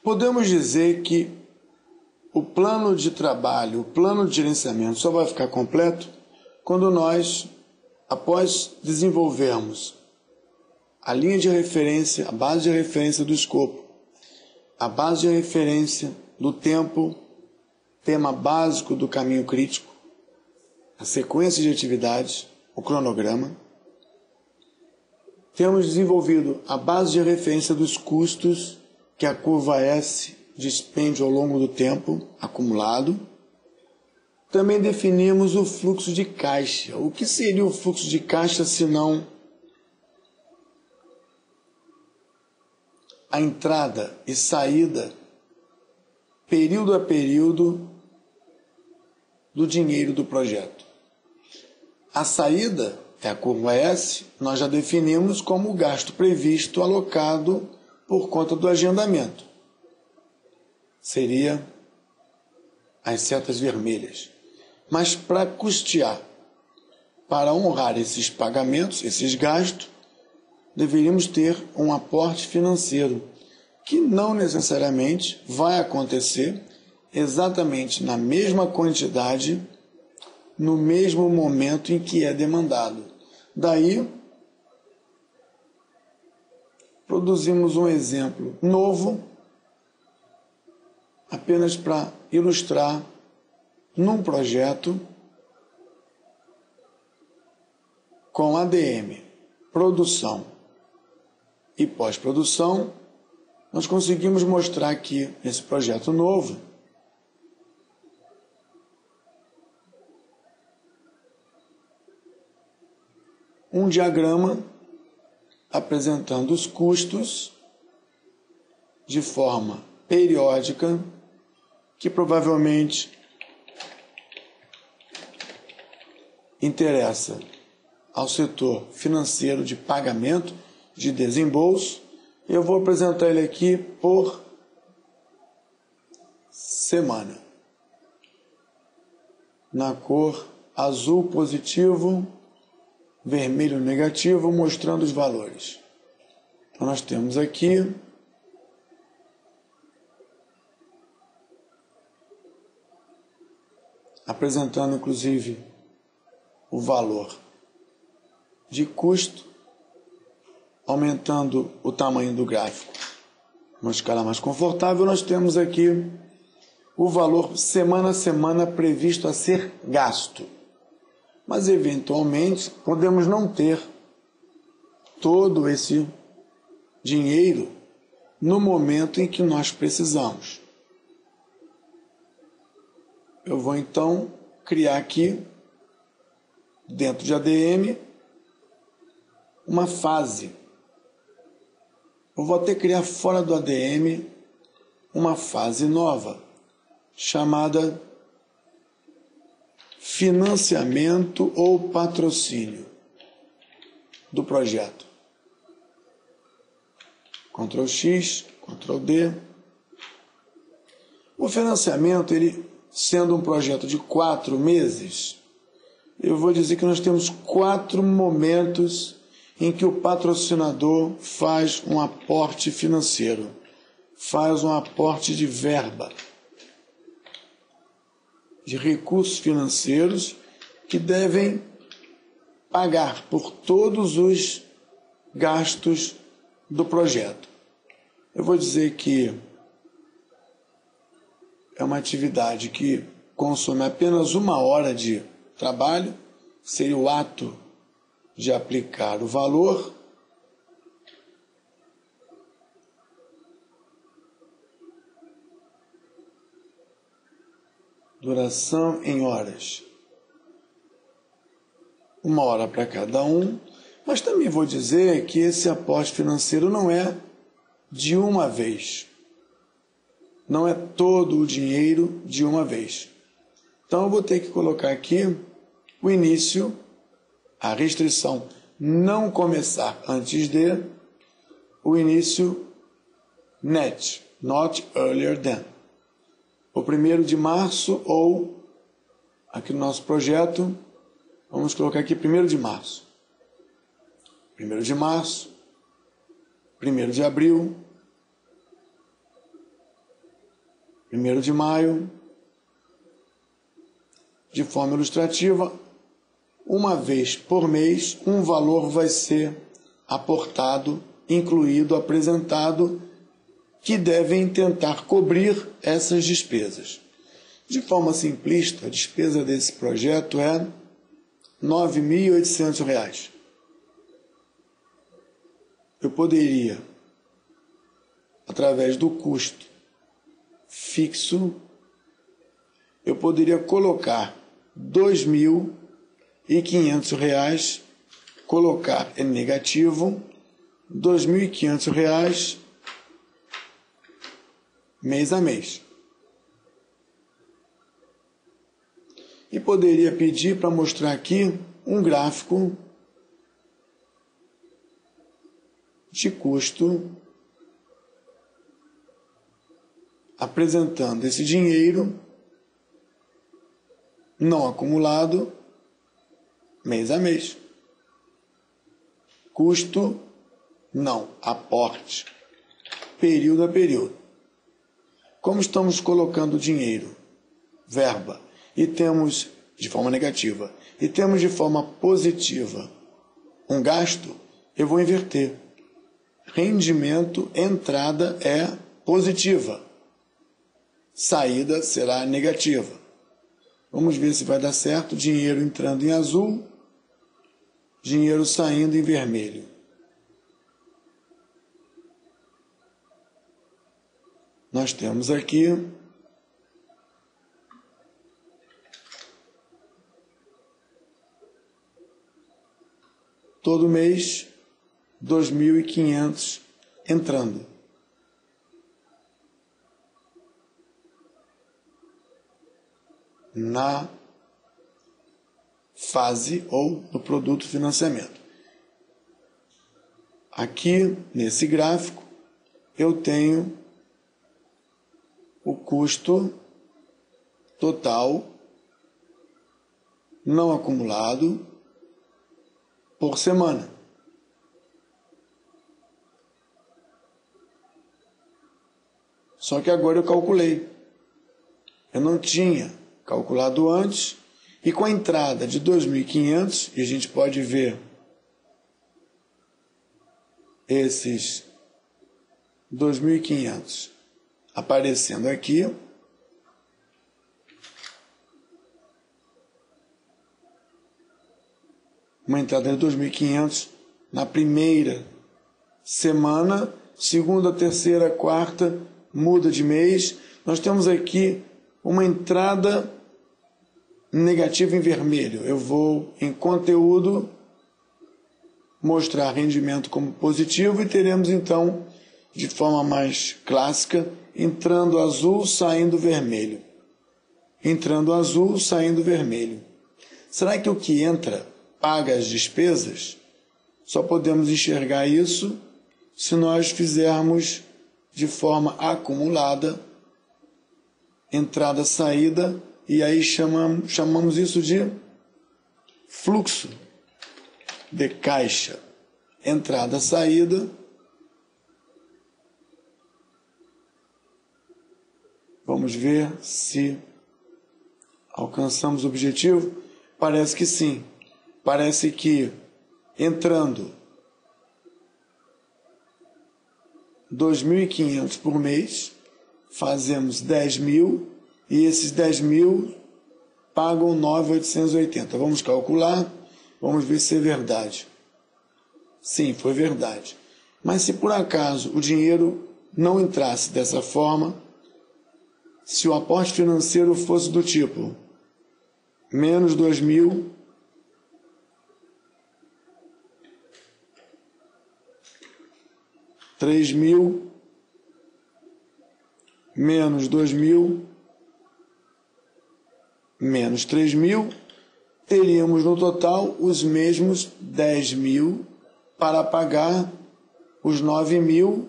Podemos dizer que o plano de trabalho, o plano de gerenciamento só vai ficar completo quando nós, após desenvolvermos a linha de referência, a base de referência do escopo, a base de referência do tempo, tema básico do caminho crítico, a sequência de atividades, o cronograma. Temos desenvolvido a base de referência dos custos, que é a curva S, dispêndio ao longo do tempo acumulado. Também definimos o fluxo de caixa. O que seria o fluxo de caixa se não a entrada e saída, período a período, do dinheiro do projeto? A saída é a curva S, nós já definimos como o gasto previsto alocado por conta do agendamento. Seria as setas vermelhas. Mas para custear, para honrar esses pagamentos, esses gastos, deveríamos ter um aporte financeiro, que não necessariamente vai acontecer exatamente na mesma quantidade, no mesmo momento em que é demandado. Daí, produzimos um exemplo novo, apenas para ilustrar, num projeto com ADM, produção e pós-produção. Nós conseguimos mostrar aqui, nesse projeto novo, um diagrama apresentando os custos de forma periódica, que provavelmente interessa ao setor financeiro de pagamento, de desembolso. Eu vou apresentar ele aqui por semana, na cor azul positivo, vermelho negativo, mostrando os valores. Então nós temos aqui apresentando inclusive o valor de custo, aumentando o tamanho do gráfico. Uma escala mais confortável, nós temos aqui o valor semana a semana previsto a ser gasto. Mas, eventualmente, podemos não ter todo esse dinheiro no momento em que nós precisamos. Eu vou, então, criar aqui, dentro de ADM, uma fase. Eu vou até criar fora do ADM uma fase nova, chamada financiamento ou patrocínio do projeto. Ctrl X, Ctrl D. O financiamento, ele sendo um projeto de 4 meses, eu vou dizer que nós temos 4 momentos em que o patrocinador faz um aporte financeiro, faz um aporte de verba, de recursos financeiros que devem pagar por todos os gastos do projeto. Eu vou dizer que é uma atividade que consome apenas 1 hora de trabalho, seria o ato de aplicar o valor. Duração em horas. 1 hora para cada um, mas também vou dizer que esse aporte financeiro não é de uma vez. Não é todo o dinheiro de uma vez. Então eu vou ter que colocar aqui o início, a restrição não começar antes de, o início net, not earlier than. O 1º de março ou, aqui no nosso projeto, vamos colocar aqui 1º de março. 1º de março, 1º de abril, 1º de maio, de forma ilustrativa, uma vez por mês, um valor vai ser aportado, incluído, apresentado, que devem tentar cobrir essas despesas. De forma simplista, a despesa desse projeto é R$ 9.800. Eu poderia, através do custo fixo, eu poderia colocar R$ 2.500, colocar em negativo R$ 2.500 mês a mês. E poderia pedir para mostrar aqui um gráfico de custo apresentando esse dinheiro não acumulado mês a mês. Custo não, aporte, período a período. Como estamos colocando dinheiro, verba, e temos de forma negativa, e temos de forma positiva um gasto, eu vou inverter. Rendimento, entrada é positiva, saída será negativa. Vamos ver se vai dar certo. Dinheiro entrando em azul, dinheiro saindo em vermelho. Nós temos aqui todo mês 2.500 entrando. Na fase ou no produto financiamento. Aqui, nesse gráfico, eu tenho o custo total não acumulado por semana. Só que agora eu calculei. Eu não tinha calculado antes, e com a entrada de 2.500, e a gente pode ver esses 2.500 aparecendo aqui, uma entrada de 2.500 na primeira semana, segunda, terceira, quarta, muda de mês. Nós temos aqui uma entrada negativa em vermelho. Eu vou em conteúdo mostrar rendimento como positivo e teremos então, de forma mais clássica, entrando azul, saindo vermelho. Entrando azul, saindo vermelho. Será que o que entra paga as despesas? Só podemos enxergar isso se nós fizermos de forma acumulada, entrada, saída, e aí chamamos isso de fluxo de caixa. Entrada, saída. Vamos ver se alcançamos o objetivo. Parece que sim. Parece que entrando 2.500 por mês, fazemos 10.000 e esses 10.000 pagam 9.880. Vamos calcular, vamos ver se é verdade. Sim, foi verdade. Mas se por acaso o dinheiro não entrasse dessa forma, se o aporte financeiro fosse do tipo menos 2.000, R$3.000, menos 2.000, menos 3.000, teríamos no total os mesmos 10.000 para pagar os 9.000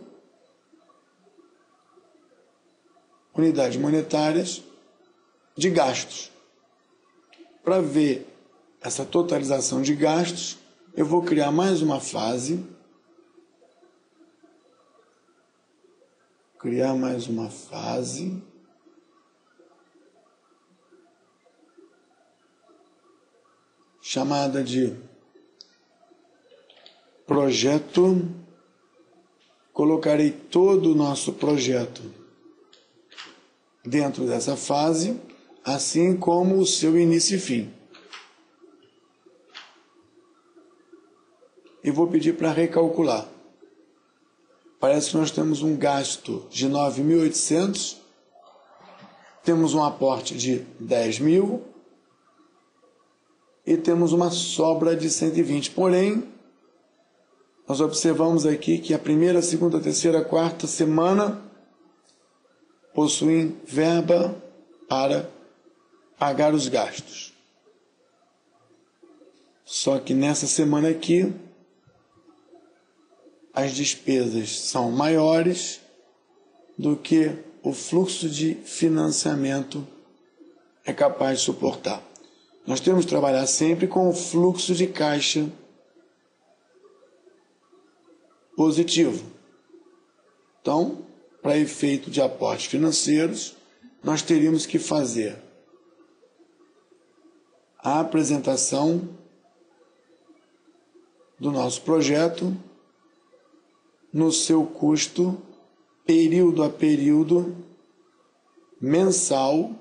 unidades monetárias de gastos. Para ver essa totalização de gastos, eu vou criar mais uma fase. chamada de projeto. Colocarei todo o nosso projeto dentro dessa fase, assim como o seu início e fim. E vou pedir para recalcular. Parece que nós temos um gasto de 9.800, temos um aporte de 10.000 e temos uma sobra de 120. Porém, nós observamos aqui que a primeira, segunda, terceira, quarta semana possuem verba para pagar os gastos. Só que nessa semana aqui, as despesas são maiores do que o fluxo de financiamento é capaz de suportar. Nós temos que trabalhar sempre com o fluxo de caixa positivo. Então, para efeito de aportes financeiros, nós teríamos que fazer a apresentação do nosso projeto no seu custo, período a período, mensal,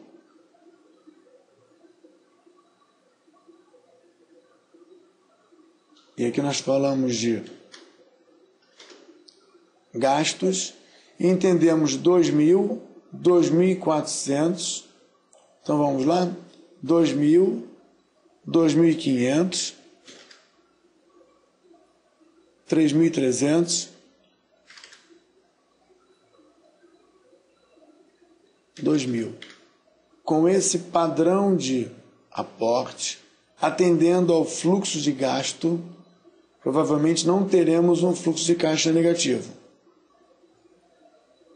e aqui nós falamos de gastos, e entendemos 2.000, 2.400, então vamos lá, 2.000, 2.500, 3.300, 2.000. Com esse padrão de aporte, atendendo ao fluxo de gasto, provavelmente não teremos um fluxo de caixa negativo.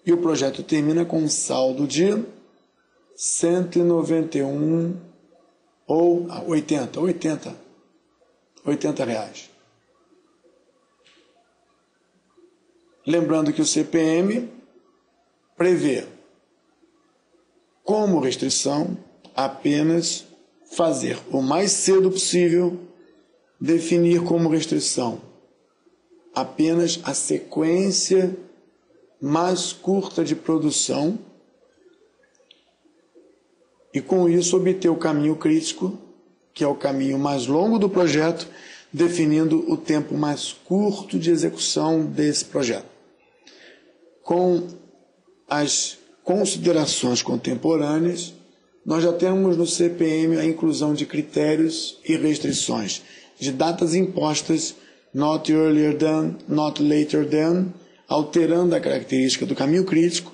E o projeto termina com um saldo de 191 ou 80 reais. Lembrando que o CPM prevê como restrição apenas fazer o mais cedo possível, definir como restrição apenas a sequência mais curta de produção e com isso obter o caminho crítico, que é o caminho mais longo do projeto, definindo o tempo mais curto de execução desse projeto. Com as considerações contemporâneas, nós já temos no CPM a inclusão de critérios e restrições, de datas impostas, not earlier than, not later than, alterando a característica do caminho crítico.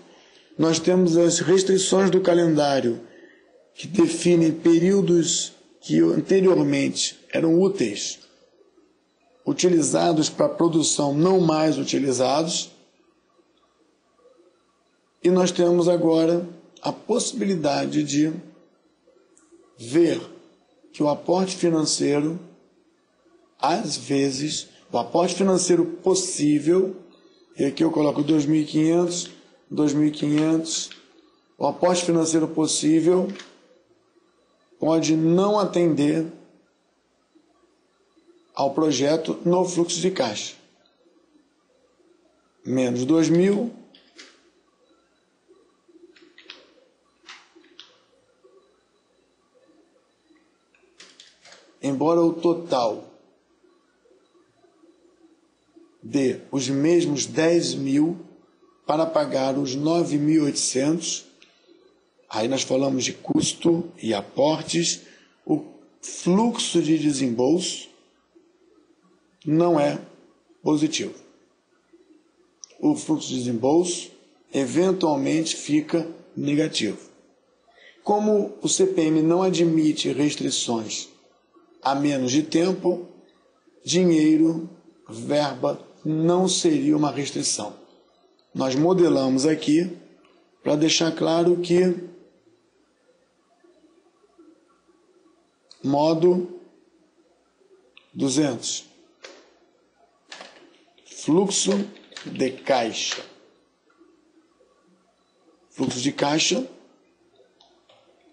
Nós temos as restrições do calendário, que definem períodos que anteriormente eram úteis, utilizados para produção não mais utilizados. E nós temos agora a possibilidade de ver que o aporte financeiro, às vezes, o aporte financeiro possível, e aqui eu coloco 2.500, 2.500, o aporte financeiro possível pode não atender ao projeto no fluxo de caixa. Menos 2.000, embora o total dê os mesmos 10.000 para pagar os 9.800, aí nós falamos de custo e aportes, o fluxo de desembolso não é positivo. O fluxo de desembolso eventualmente fica negativo. Como o CPM não admite restrições a menos de tempo, dinheiro, verba não seria uma restrição. Nós modelamos aqui para deixar claro que modo 200, fluxo de caixa. Fluxo de caixa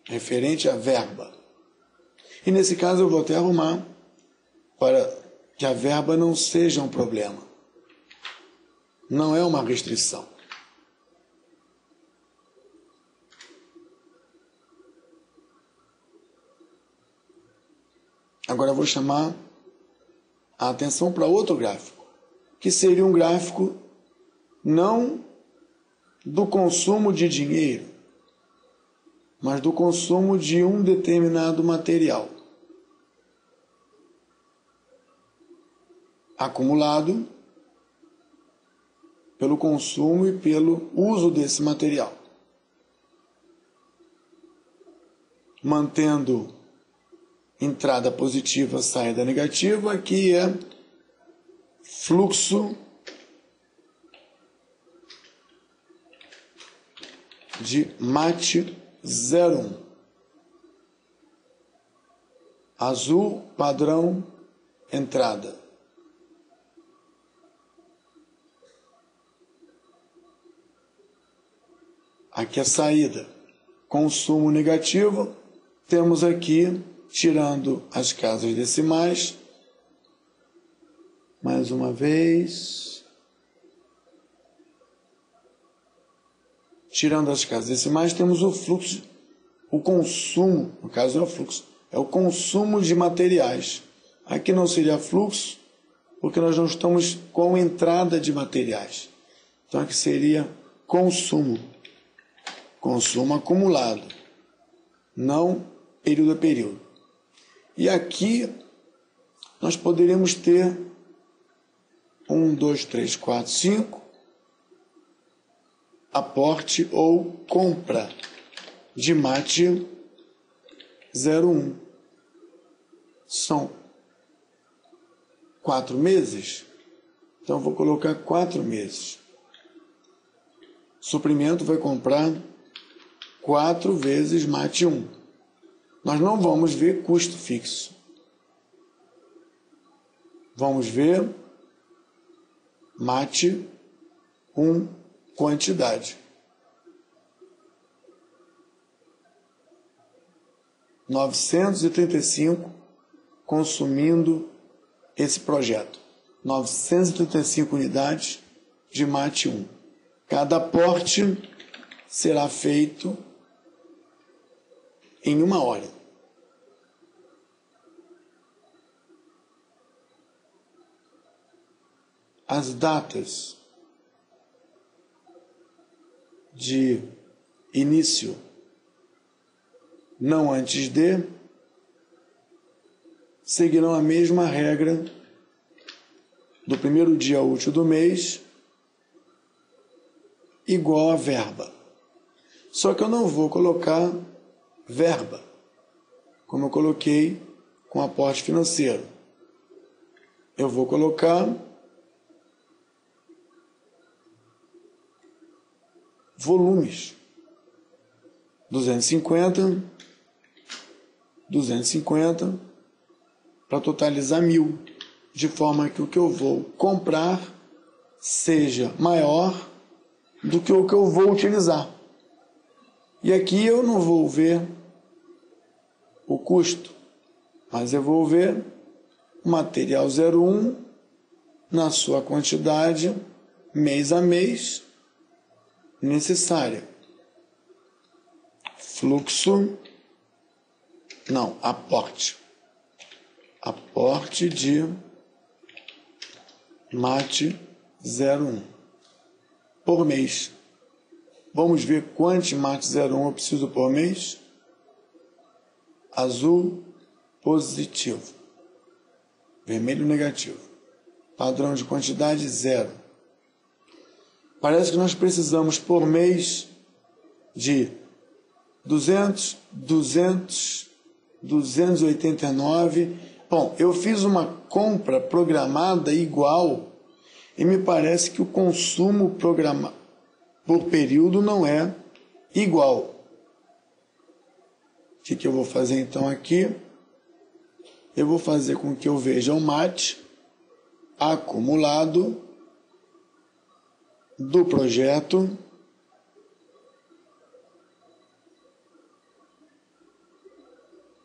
referente à verba. E nesse caso eu vou até arrumar para que a verba não seja um problema. Não é uma restrição. Agora eu vou chamar a atenção para outro gráfico, que seria um gráfico não do consumo de dinheiro, mas do consumo de um determinado material acumulado pelo consumo e pelo uso desse material, mantendo entrada positiva, saída negativa. Aqui é fluxo de MAT 01. Azul, padrão, entrada. Aqui é saída. Consumo negativo. Temos aqui, tirando as casas decimais, mais uma vez, tirando as casas decimais, temos o fluxo, o consumo, no caso não é o fluxo, é o consumo de materiais. Aqui não seria fluxo, porque nós não estamos com entrada de materiais. Então aqui seria consumo, consumo acumulado, não período a período. E aqui nós poderíamos ter 1, 2, 3, 4, 5, aporte ou compra de MAT 01. São 4 meses, então eu vou colocar 4 meses. Suprimento vai comprar 4 vezes MAT 1. Nós não vamos ver custo fixo. Vamos ver MAT 1 quantidade. 935 consumindo esse projeto. 935 unidades de MAT 1. Cada aporte será feito em 1 hora. As datas de início não antes de seguirão a mesma regra do primeiro dia útil do mês, igual a verba. Só que eu não vou colocar verba, como eu coloquei com aporte financeiro. Eu vou colocar volumes. 250, 250, para totalizar 1.000, de forma que o que eu vou comprar seja maior do que o que eu vou utilizar. E aqui eu não vou ver o custo, mas eu vou ver o material 01 na sua quantidade, mês a mês, necessária. Fluxo, não, aporte. Aporte de MAT 01 por mês. Vamos ver quantos MAT 01 eu preciso por mês. Azul, positivo. Vermelho, negativo. Padrão de quantidade, 0. Parece que nós precisamos por mês de 200, 200, 289. Bom, eu fiz uma compra programada igual e me parece que o consumo programado por período não é igual. O que eu vou fazer então aqui? Eu vou fazer com que eu veja o MAT acumulado do projeto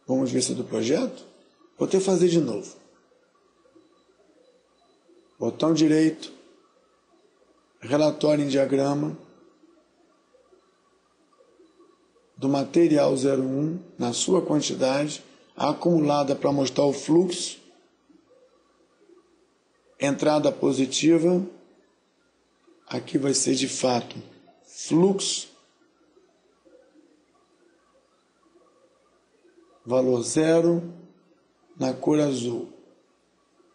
Vamos ver se é do projeto? Vou até fazer de novo. botão direito, relatório em diagrama do material 01 na sua quantidade, acumulada para mostrar o fluxo, entrada positiva, aqui vai ser de fato fluxo, valor 0, na cor azul.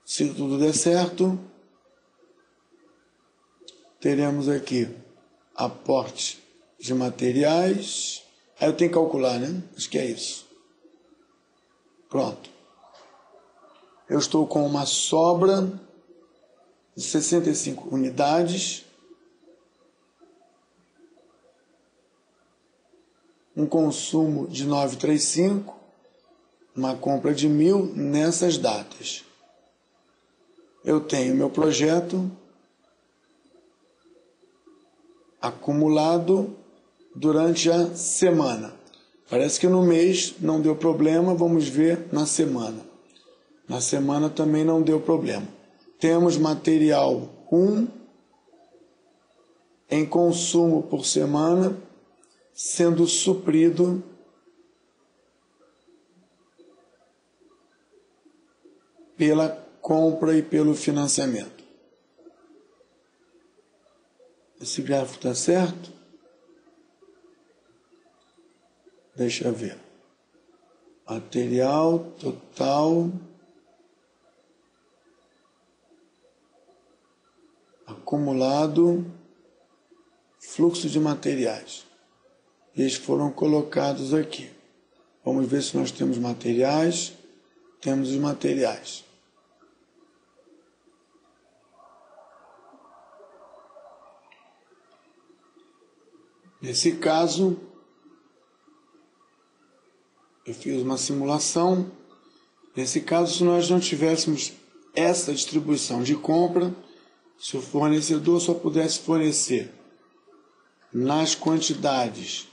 Se tudo der certo, teremos aqui aporte de materiais. Aí eu tenho que calcular, né? Acho que é isso. Pronto. Eu estou com uma sobra de 65 unidades. Um consumo de 935. Uma compra de 1.000 nessas datas. Eu tenho meu projeto acumulado durante a semana. Parece que no mês não deu problema, vamos ver na semana. Na semana também não deu problema. Temos material 1 em consumo por semana sendo suprido pela compra e pelo financiamento. Esse gráfico está certo? Deixa eu ver. Material total acumulado, fluxo de materiais. Eles foram colocados aqui. Vamos ver se nós temos materiais. Temos os materiais. Nesse caso, eu fiz uma simulação. Nesse caso, se nós não tivéssemos essa distribuição de compra, se o fornecedor só pudesse fornecer nas quantidades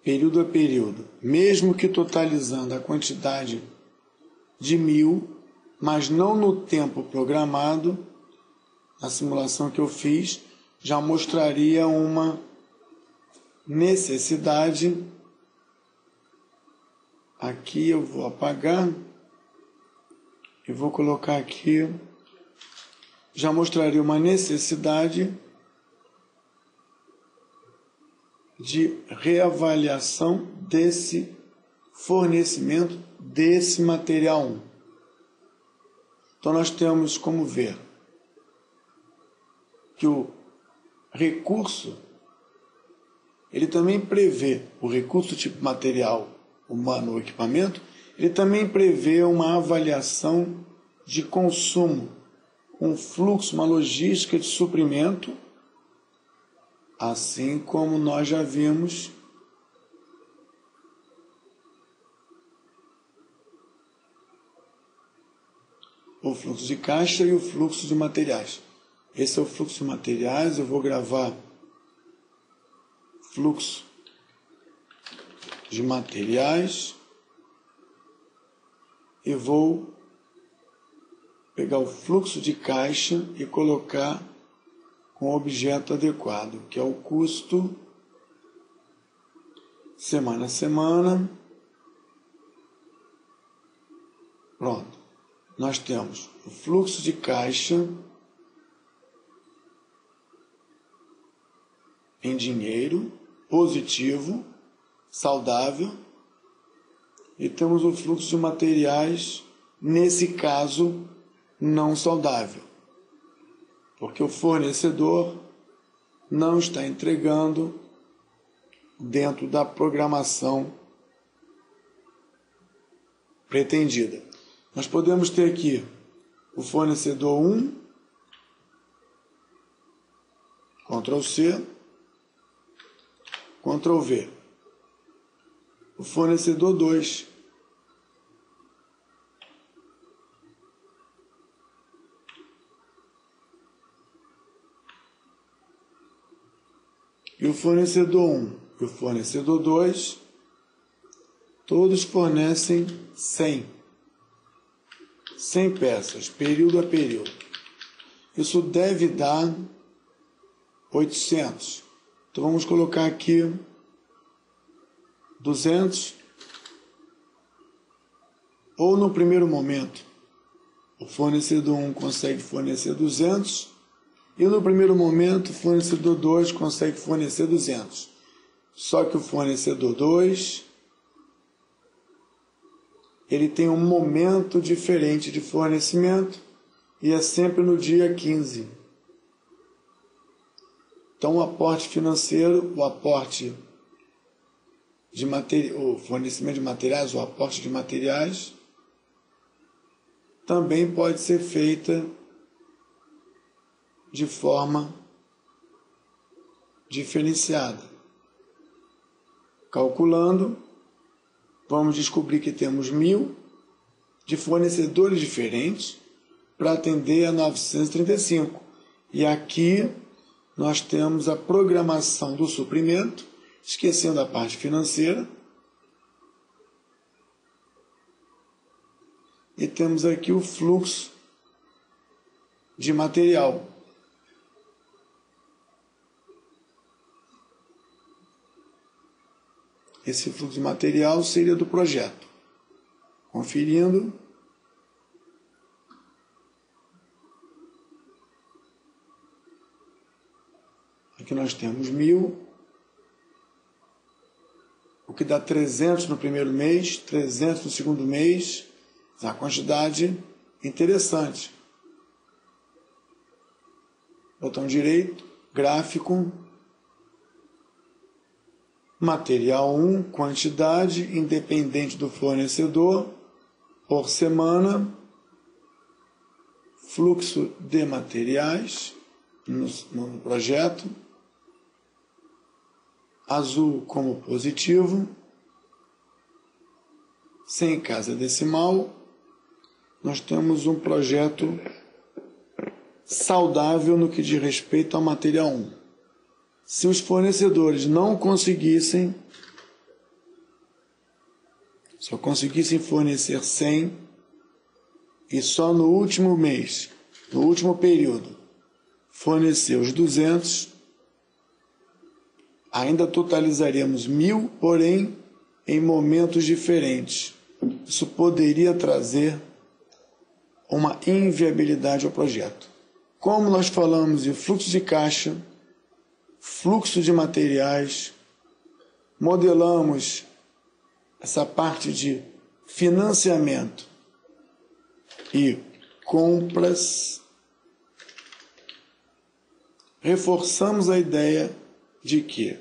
período a período, mesmo que totalizando a quantidade de 1.000, mas não no tempo programado, a simulação que eu fiz já mostraria uma necessidade. Aqui eu vou apagar e vou colocar aqui, já mostraria uma necessidade de reavaliação desse fornecimento desse material 1. Então nós temos como ver que o recurso, ele também prevê, o recurso tipo material humano ou equipamento, ele também prevê uma avaliação de consumo, um fluxo, uma logística de suprimento, assim como nós já vimos o fluxo de caixa e o fluxo de materiais. Esse é o fluxo de materiais, eu vou gravar fluxo de materiais e vou pegar o fluxo de caixa e colocar com o objeto adequado, que é o custo semana a semana. Pronto. Nós temos o fluxo de caixa em dinheiro positivo, saudável, e temos o fluxo de materiais, nesse caso, não saudável, porque o fornecedor não está entregando dentro da programação pretendida. Nós podemos ter aqui o fornecedor 1, Ctrl C, Ctrl V. O fornecedor 2. E o fornecedor 1 e o fornecedor 2 Todos fornecem 100 peças, período a período. Isso deve dar 800. Então vamos colocar aqui 200. Ou no primeiro momento, o fornecedor 1 consegue fornecer 200, e no primeiro momento o fornecedor 2 consegue fornecer 200. Só que o fornecedor 2, ele tem um momento diferente de fornecimento, e é sempre no dia 15. Então o aporte financeiro, o fornecimento de materiais, o aporte de materiais, também pode ser feita de forma diferenciada. Calculando, vamos descobrir que temos 1.000 de fornecedores diferentes para atender a 935. E aqui nós temos a programação do suprimento, esquecendo a parte financeira. E temos aqui o fluxo de material. Esse fluxo de material seria do projeto. Conferindo. Aqui nós temos 1.000, o que dá 300 no primeiro mês, 300 no segundo mês. A quantidade interessante. Botão direito, gráfico, material 1, quantidade independente do fornecedor, por semana, fluxo de materiais no projeto, azul como positivo, sem casa decimal. Nós temos um projeto saudável no que diz respeito ao material 1. Se os fornecedores não conseguissem, só conseguissem fornecer 100 e só no último mês, no último período, fornecer os 200, ainda totalizaríamos 1.000, porém em momentos diferentes. Isso poderia trazer uma inviabilidade ao projeto. Como nós falamos de fluxo de caixa, fluxo de materiais, modelamos essa parte de financiamento e compras, reforçamos a ideia de que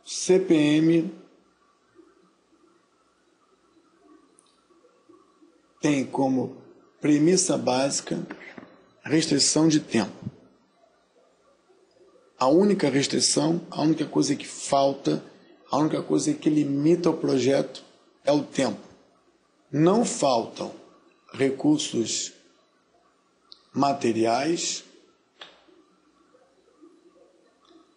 CPM tem como premissa básica restrição de tempo. A única restrição, a única coisa que falta, a única coisa que limita o projeto é o tempo. Não faltam recursos materiais,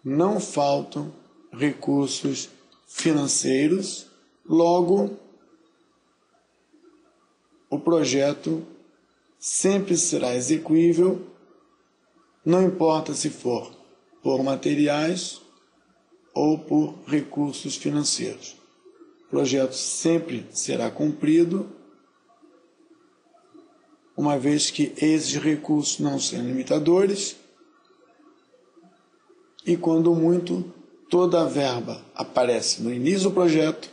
não faltam recursos financeiros, logo, o projeto sempre será execuível, não importa se for por materiais ou por recursos financeiros. O projeto sempre será cumprido, uma vez que esses recursos não são limitadores, e quando muito, toda a verba aparece no início do projeto,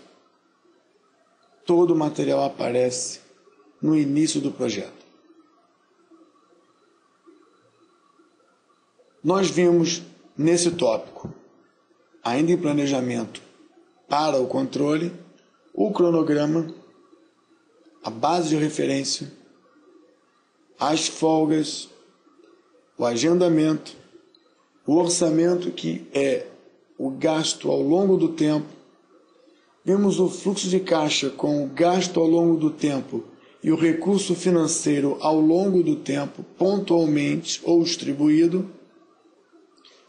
todo o material aparece no início do projeto. Nós vimos nesse tópico, ainda em planejamento para o controle, o cronograma, a base de referência, as folgas, o agendamento, o orçamento, que é o gasto ao longo do tempo. Vimos o fluxo de caixa com o gasto ao longo do tempo e o recurso financeiro ao longo do tempo, pontualmente ou distribuído.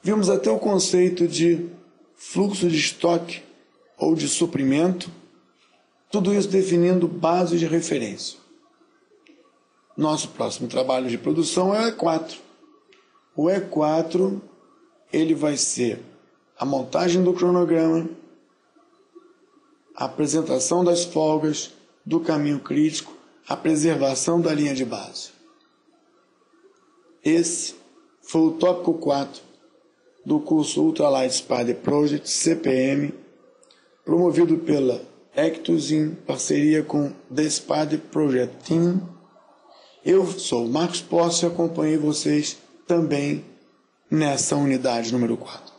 Vimos até o conceito de fluxo de estoque ou de suprimento, Tudo isso definindo bases de referência. Nosso próximo trabalho de produção é o E4. O E4 ele vai ser a montagem do cronograma, a apresentação das folgas, do caminho crítico, a preservação da linha de base. Esse foi o tópico 4 do curso Ultralight Spider Project CPM, promovido pela Ectus em parceria com The Spider Project Team. Eu sou o Marcos Posse e acompanhei vocês também nessa unidade número 4.